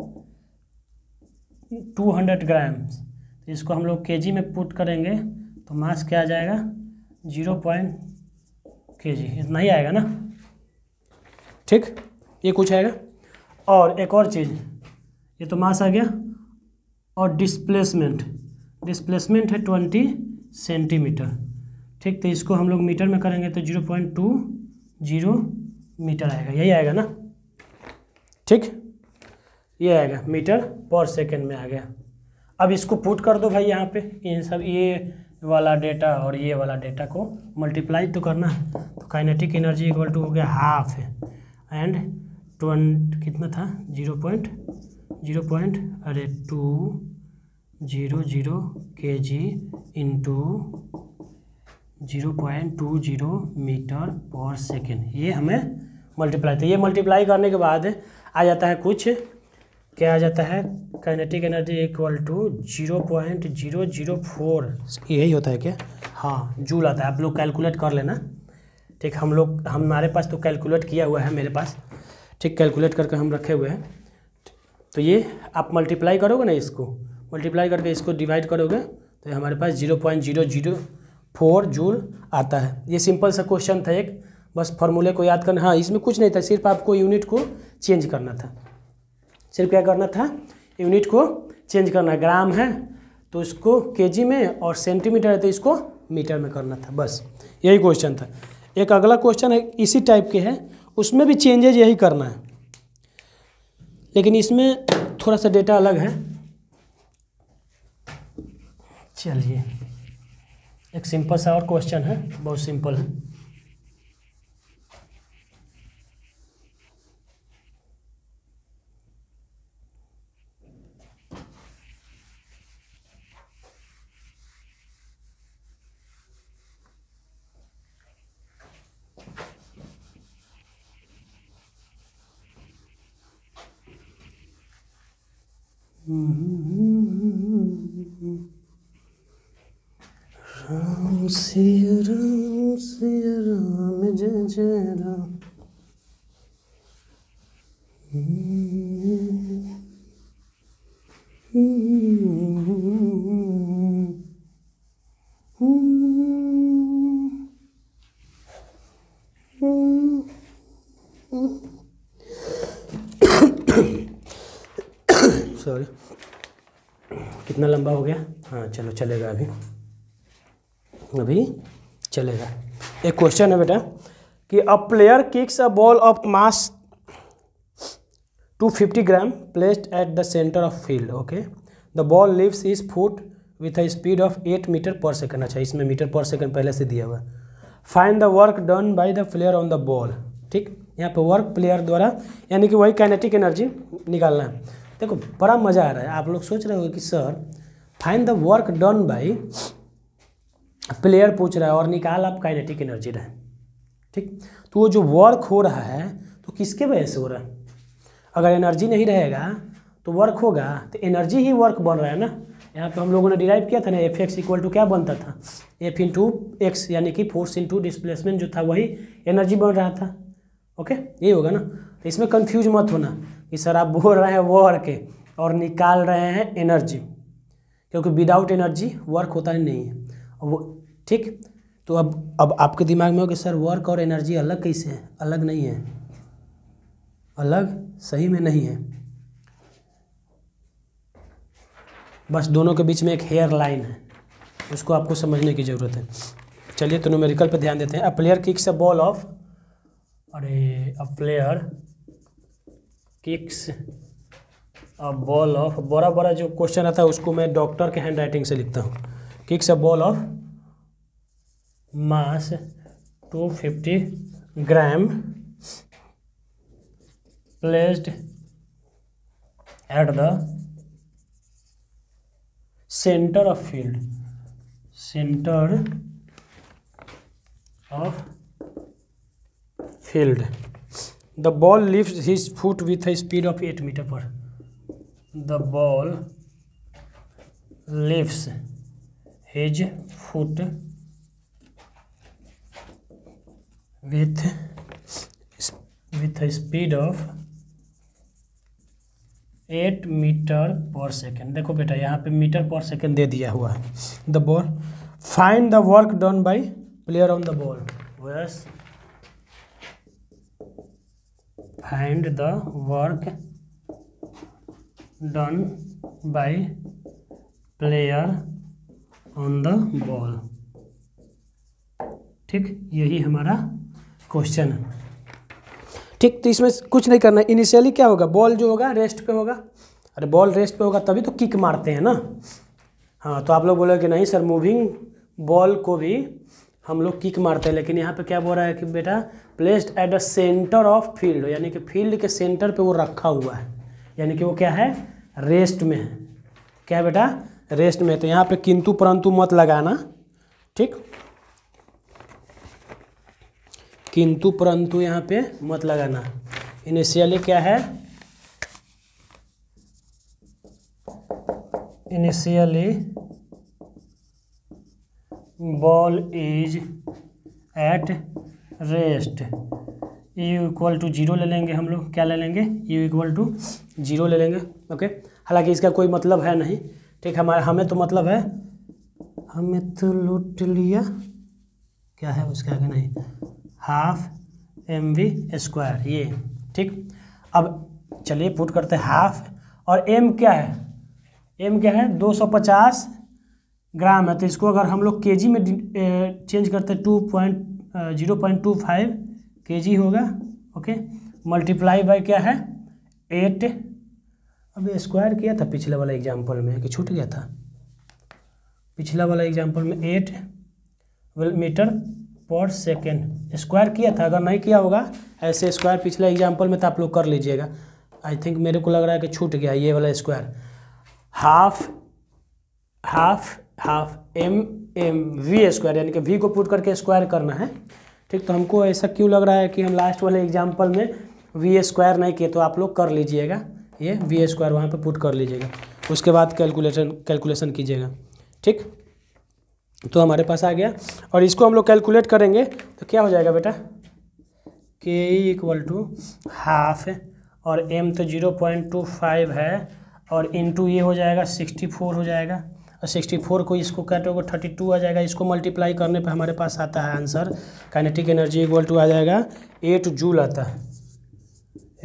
200 ग्राम, तो इसको हम लोग केजी में पुट करेंगे तो मास क्या आ जाएगा 0 kg, इतना ही आएगा ना, ठीक, ये कुछ आएगा। और एक और चीज़, ये तो मास आ गया, और डिस्प्लेसमेंट है 20 सेंटीमीटर, ठीक। तो इसको हम लोग मीटर में करेंगे तो 0.20 मीटर आएगा, यही आएगा ना, ठीक, ये आएगा मीटर पर सेकेंड में आ गया। अब इसको पुट कर दो भाई यहाँ पे, इन सब ये वाला डेटा और ये वाला डेटा को मल्टीप्लाई तो करना है, तो काइनेटिक एनर्जी इक्वल टू हो गया हाफ है एंड 20 कितना था 0.200 kg into 0.20 metre per second, ये हमें मल्टीप्लाई, तो ये मल्टीप्लाई करने के बाद आ जाता है कुछ, क्या आ जाता है, काइनेटिक एनर्जी इक्वल टू 0.004, यही होता है क्या, हाँ जूल आता है, आप लोग कैलकुलेट कर लेना, ठीक। हमारे पास तो कैलकुलेट किया हुआ है मेरे पास, ठीक, कैलकुलेट करके हम रखे हुए हैं। तो ये आप मल्टीप्लाई करोगे ना, इसको मल्टीप्लाई करके इसको डिवाइड करोगे तो हमारे पास 0.004 जूल आता है। ये सिंपल सा क्वेश्चन था एक, बस फार्मूले को याद करना, हाँ इसमें कुछ नहीं था, सिर्फ आपको यूनिट को चेंज करना था, सिर्फ क्या करना था, यूनिट को चेंज करना, ग्राम है तो इसको केजी में, और सेंटीमीटर है तो इसको मीटर में करना था, बस यही क्वेश्चन था। एक अगला क्वेश्चन है इसी टाइप के है, उसमें भी चेंजेज यही करना है, लेकिन इसमें थोड़ा सा डेटा अलग है। चलिए एक सिंपल सा और क्वेश्चन है, बहुत सिंपल है। राम सिया राम सिया राम जरा सॉरी, कितना लंबा हो गया? हाँ चलो चलेगा, अभी चलेगा। एक क्वेश्चन है बेटा कि a player kicks a ball of mass 250 gram placed at the centre of field. Okay, the ball leaves his foot with a speed of 8 metre per second. अच्छा, इसमें मीटर पर सेकंड पहले से दिया हुआ है। Find the work done by the player on the ball. ठीक, यहाँ पे वर्क प्लेयर द्वारा यानी कि वही काइनेटिक एनर्जी निकालना है। देखो बड़ा मज़ा आ रहा है। आप लोग सोच रहे हो कि sir find the work done by player पूछ रहा है और निकाल आप काइनेटिक एनर्जी रहे। ठीक, तो वो जो वर्क हो रहा है तो किसके वजह से हो रहा है? अगर एनर्जी नहीं रहेगा तो वर्क होगा, तो एनर्जी ही वर्क बन रहा है ना। यहाँ पे हम लोगों ने डिराइव किया था ना, एफ एक्स इक्वल टू क्या बनता था? एफ इंटू एक्स, यानी कि फोर्स इंटू डिस्प्लेसमेंट जो था वही एनर्जी बन रहा था। ओके, यही होगा ना। तो इसमें कंफ्यूज मत होना कि सर आप बोल रहे हैं वर्क और निकाल रहे हैं एनर्जी, क्योंकि विदाउट एनर्जी वर्क होता ही नहीं है वो। ठीक, तो अब आपके दिमाग में हो कि सर वर्क और एनर्जी अलग कैसे है? अलग नहीं है, अलग सही में नहीं है, बस दोनों के बीच में एक हेयर लाइन है, उसको आपको समझने की ज़रूरत है। चलिए तो न्यूमेरिकल पे ध्यान देते हैं। अ player kicks a ball of, a player kicks a ball of, बड़ा बड़ा जो क्वेश्चन आता है उसको मैं डॉक्टर के हैंड राइटिंग से लिखता हूँ। Kicks a ball of mass 250 gram placed at the centre of field, centre of field. The ball lifts his foot with a speed of 8 metre per. The ball lifts his foot with a speed of 8 metre per second. देखो बेटा यहाँ पे metre per second दे दिया हुआ है। The ball, find the work done by player on the ball. Yes, find the work done by player on the ball. ठीक, यही हमारा क्वेश्चन है। ठीक, तो इसमें कुछ नहीं करना। इनिशियली क्या होगा, बॉल जो होगा रेस्ट पे होगा। अरे बॉल रेस्ट पे होगा तभी तो किक मारते हैं ना। हाँ, तो आप लोग बोले कि नहीं सर मूविंग बॉल को भी हम लोग किक मारते हैं, लेकिन यहाँ पे क्या बोल रहा है कि बेटा placed at the centre of field, यानी कि फील्ड के सेंटर पे वो रखा हुआ है, यानी कि वो क्या है, रेस्ट में है। क्या है बेटा, रेस्ट में। तो यहाँ पे किंतु परंतु मत लगाना। ठीक, किंतु परंतु यहाँ पे मत लगाना। इनिशियली क्या है, initially ball is at rest, u equal to 0 ले लेंगे हम लोग। क्या ले लेंगे, यू इक्वल टू 0 ले लेंगे। ओके, हालांकि इसका कोई मतलब है नहीं। ठीक, हमें तो मतलब है, हमें तो लूट लिया, क्या है उसके आगे नहीं, हाफ mv², ये। ठीक, अब चलिए पुट करते हैं हाफ, और m क्या है, m क्या है 250 ग्राम है। तो इसको अगर हम लोग केजी में चेंज करते हैं 0.25 केजी होगा। ओके, मल्टीप्लाई बाय क्या है 8। अब स्क्वायर किया था पिछले वाला एग्जाम्पल में कि छूट गया था, पिछला वाला एग्जाम्पल में 8 मीटर पर सेकेंड स्क्वायर किया था। अगर नहीं किया होगा ऐसे स्क्वायर पिछले एग्जाम्पल में तो आप लोग कर लीजिएगा। आई थिंक मेरे को लग रहा है कि छूट गया ये वाला स्क्वायर। हाफ mv², यानी कि v को पुट करके स्क्वायर करना है। ठीक, तो हमको ऐसा क्यों लग रहा है कि हम लास्ट वाले एग्जाम्पल में v² नहीं किए, तो आप लोग कर लीजिएगा ये v² वहाँ पे पुट कर लीजिएगा, उसके बाद कैलकुलेशन कीजिएगा। ठीक, तो हमारे पास आ गया, और इसको हम लोग कैलकुलेट करेंगे तो क्या हो जाएगा बेटा, के इक्वल टू हाफ, और एम तो 0.25 है, और इंटू ये हो जाएगा 64 हो जाएगा, और 64 को इसको काटोगे 32 आ जाएगा। इसको मल्टीप्लाई करने पे हमारे पास आता है answer kinetic energy equal to आ जाएगा 8 जूल आता है,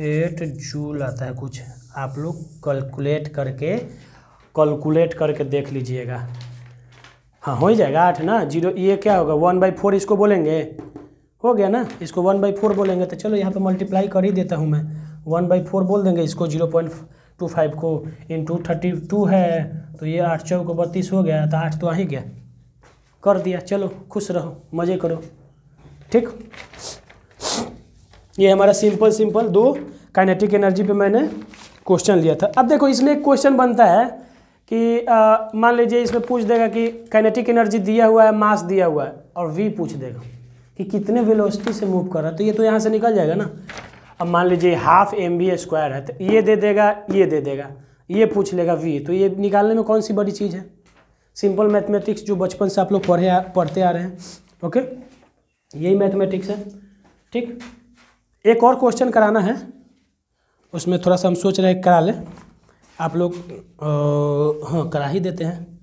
8 जूल आता है कुछ। आप लोग कैलकुलेट करके देख लीजिएगा। हाँ हो ही जाएगा 8 ना, 0 ये क्या होगा 1/4 इसको बोलेंगे, हो गया ना, इसको 1/4 बोलेंगे। तो चलो यहाँ पे मल्टीप्लाई कर ही देता हूँ मैं, 1/4 बोल देंगे इसको, 0.25 को इंटू 32 है, तो ये 8 चौक 32 हो गया, तो 8 तो आ ही गया, कर दिया। चलो खुश रहो, मज़े करो, ठीक। ये हमारा सिंपल 2 काइनेटिक एनर्जी पे मैंने क्वेश्चन लिया था। अब देखो इसमें एक क्वेश्चन बनता है कि मान लीजिए इसमें पूछ देगा कि काइनेटिक एनर्जी दिया हुआ है, मास दिया हुआ है, और v पूछ देगा कि कितने वेलोसिटी से मूव कर रहा है, तो ये तो यहाँ से निकल जाएगा ना। अब मान लीजिए ½ mv² है, तो ये दे देगा, ये दे देगा, ये पूछ लेगा v, तो ये निकालने में कौन सी बड़ी चीज़ है? सिंपल मैथमेटिक्स जो बचपन से आप लोग पढ़ते आ रहे हैं, ओके, यही मैथमेटिक्स है, ठीक। एक और क्वेश्चन कराना है, उसमें थोड़ा सा हम सोच रहे हैं करा लें, आप लोग हाँ करा ही देते हैं।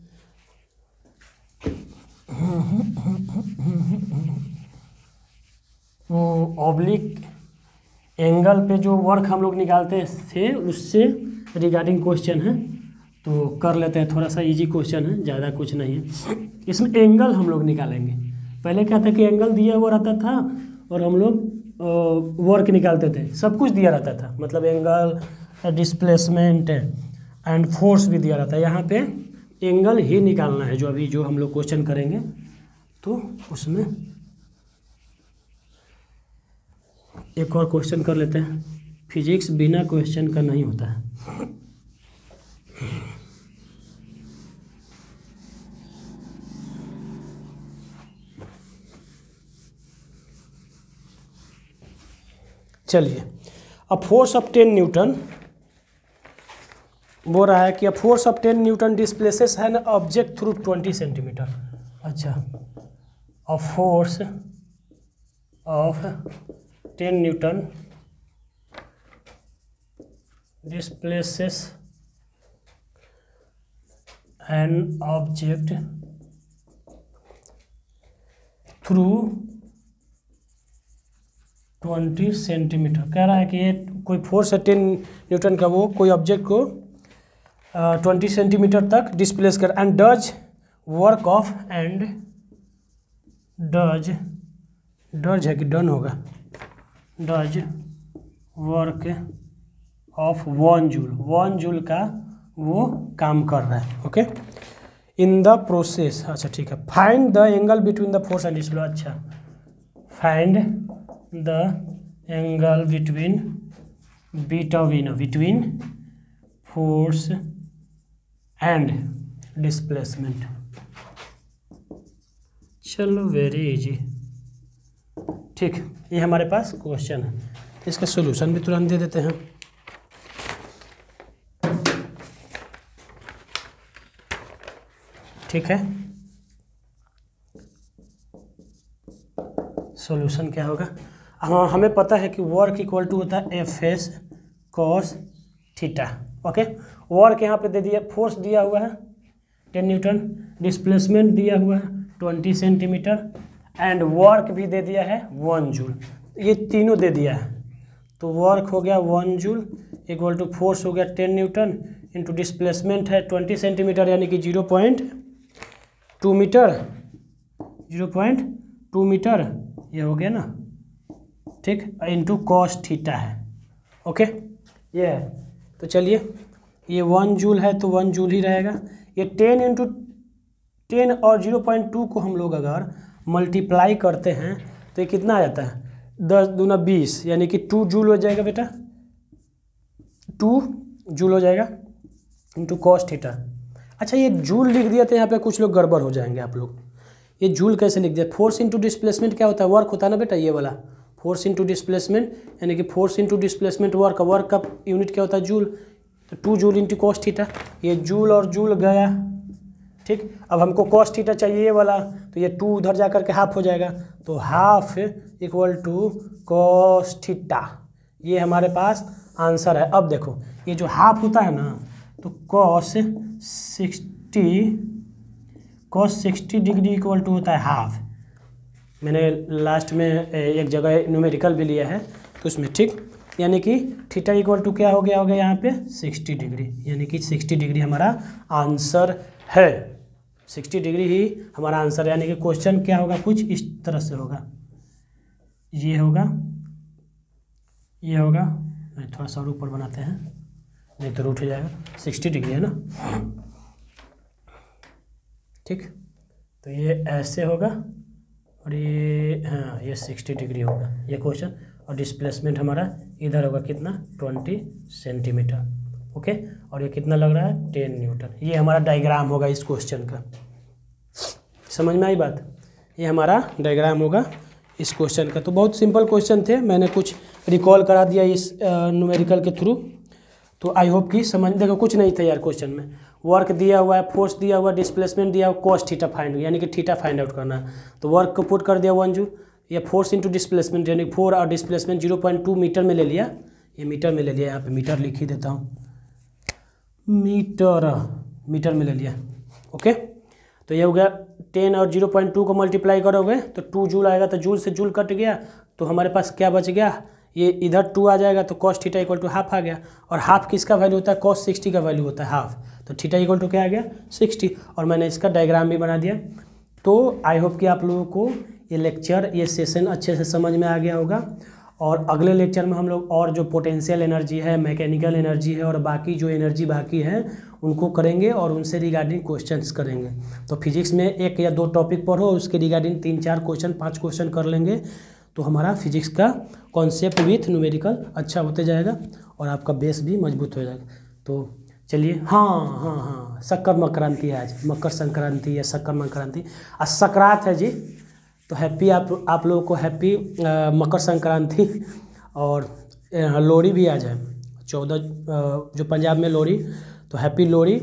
ऑब्लिक एंगल पे जो वर्क हम लोग निकालते थे उससे रिगार्डिंग क्वेश्चन है, तो कर लेते हैं। थोड़ा सा इजी क्वेश्चन है, ज़्यादा कुछ नहीं है। इसमें एंगल हम लोग निकालेंगे। पहले क्या था कि एंगल दिया हुआ रहता था और हम लोग वर्क निकालते थे, सब कुछ दिया रहता था, मतलब एंगल, डिस्प्लेसमेंट एंड फोर्स भी दिया रहता है। यहाँ पे एंगल ही निकालना है, जो हम लोग क्वेश्चन करेंगे, तो उसमें एक और क्वेश्चन कर लेते हैं। फिजिक्स बिना क्वेश्चन का नहीं होता है। चलिए, अ फोर्स ऑफ 10 न्यूटन बोल रहा है कि a force of 10 newton displaces an object through 20 centimetre. अच्छा, a force of 10 newton displaces an object through 20 centimetre. कह रहा है कि ये कोई फोर्स है 10 न्यूटन का, वो कोई ऑब्जेक्ट को 20 सेंटीमीटर तक डिस्प्लेस कर, and does work of, and does है कि डन होगा, does work of 1 joule, 1 joule का वो काम कर रहा है, ओके। इन द प्रोसेस, अच्छा ठीक है, find the angle between the force and displace. अच्छा, find the angle between beta v ना, बिटवीन फोर्स एंड डिस्प्लेसमेंट। चलो वेरी इजी, ठीक। ये हमारे पास क्वेश्चन है, इसका सॉल्यूशन भी तुरंत दे देते हैं। ठीक है, सॉल्यूशन क्या होगा? हाँ, हमें पता है कि वर्क इक्वल टू होता है FS cos theta, okay. Work यहाँ पे दे दिया, फोर्स दिया हुआ है 10 न्यूटन, डिस्प्लेसमेंट दिया हुआ है 20 सेंटीमीटर, एंड वर्क भी दे दिया है 1 जूल। ये तीनों दे दिया है, तो वर्क हो गया 1 जूल इक्वल टू फोर्स हो गया 10 न्यूटन इंटू डिस्प्लेसमेंट है 20 सेंटीमीटर, यानी कि 0.2 मीटर, 0.2 मीटर ये हो गया ना, ठीक, इंटू कॉस थीटा है, ओके। ये है, तो चलिए ये 1 जूल है तो 1 जूल ही रहेगा। ये 10 इंटू 10 और 0.2 को हम लोग अगर मल्टीप्लाई करते हैं तो ये कितना आ जाता है? 10 दूना 20, यानी कि 2 जूल हो जाएगा बेटा, 2 जूल हो जाएगा इंटू कॉस थीटा। अच्छा, ये जूल लिख दिया तो यहाँ पे कुछ लोग गड़बड़ हो जाएंगे आप लोग। ये जूल कैसे लिख दिया? फोर्स इंटू डिस्प्लेसमेंट क्या होता है? वर्क होता है ना बेटा, ये वाला फोर्स इंटू डिस्प्लेसमेंट, यानी कि force into displacement work, work का यूनिट क्या होता है? जूल। तो 2 जूल इंटू कॉस थीटा, ये जूल और जूल गया, ठीक। अब हमको कॉस थीटा चाहिए ये वाला, तो ये 2 उधर जा करके हाफ हो जाएगा, तो half equal to cos theta, ये हमारे पास आंसर है। अब देखो ये जो हाफ होता है ना, तो cos 60 डिग्री इक्वल टू होता है हाफ। मैंने लास्ट में एक जगह न्यूमेरिकल भी लिया है तो उसमें, ठीक, यानी कि थीटा इक्वल टू क्या हो गया यहाँ पे 60 डिग्री, यानी कि 60 डिग्री हमारा आंसर है। 60 डिग्री ही हमारा आंसर है, यानी कि क्वेश्चन क्या होगा, कुछ इस तरह से होगा, ये होगा, ये होगा, थोड़ा सा और ऊपर बनाते हैं नहीं तो रूठ जाएगा। 60 डिग्री है ना, ठीक, तो ये ऐसे होगा और ये, हाँ, ये 60 डिग्री होगा ये क्वेश्चन। और डिस्प्लेसमेंट हमारा इधर होगा कितना, 20 सेंटीमीटर, ओके। और ये कितना लग रहा है, 10 न्यूटन। ये हमारा डायग्राम होगा इस क्वेश्चन का, समझ में आई बात। ये हमारा डायग्राम होगा इस क्वेश्चन का। तो बहुत सिंपल क्वेश्चन थे, मैंने कुछ रिकॉल करा दिया इस न्यूमेरिकल के थ्रू। तो आई होप कि समझ, देखो कुछ नहीं था यार क्वेश्चन में, वर्क दिया हुआ है, फोर्स दिया हुआ है, डिस्प्लेसमेंट दिया हुआ, कॉस थीटा फाइंड, यानी कि थीटा फाइंड आउट करना है। तो वर्क को पुट कर दिया 1 जूल, या फोर्स इंटू डिस्प्लेसमेंट, यानी 4 और डिस्प्लेसमेंट 0.2 मीटर में ले लिया, ये मीटर में ले लिया, यहाँ पे मीटर लिख ही देता हूँ, मीटर में ले लिया, ओके। तो ये हो गया 10 और 0.2 को मल्टीप्लाई करोगे तो 2 जूल आएगा, तो जूल से जूल कट गया, तो हमारे पास क्या बच गया, ये इधर 2 आ जाएगा, तो cos theta equal to half आ गया। और हाफ किसका वैल्यू होता है, कॉस 60 का वैल्यू होता है हाफ, तो थीटा इक्वल टू क्या आ गया 60। और मैंने इसका डायग्राम भी बना दिया। तो आई होप कि आप लोगों को ये लेक्चर, ये सेशन अच्छे से समझ में आ गया होगा। और अगले लेक्चर में हम लोग और जो पोटेंशियल एनर्जी है, मैकेनिकल एनर्जी है और बाकी जो एनर्जी बाकी है उनको करेंगे और उनसे रिगार्डिंग क्वेश्चंस करेंगे। तो फिजिक्स में 1 या 2 टॉपिक पढ़ो, उसके रिगार्डिंग 3-4 क्वेश्चन, 5 क्वेश्चन कर लेंगे, तो हमारा फिजिक्स का कॉन्सेप्ट विथ न्यूमेरिकल अच्छा होते जाएगा और आपका बेस भी मजबूत हो जाएगा। तो चलिए, हाँ, शक्कर संक्रांति है आज, मकर संक्रांति या शक्कर संक्रांति, आज संक्रांत है जी। तो हैप्पी आप लोगों को हैप्पी मकर संक्रांति। और लोहड़ी भी आज है 14 जो पंजाब में लोहड़ी, तो हैप्पी लोहड़ी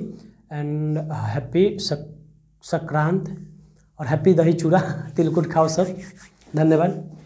एंड हैप्पी संक्रांत और हैप्पी दही चूड़ा, तिलकुट खाओ सब। धन्यवाद।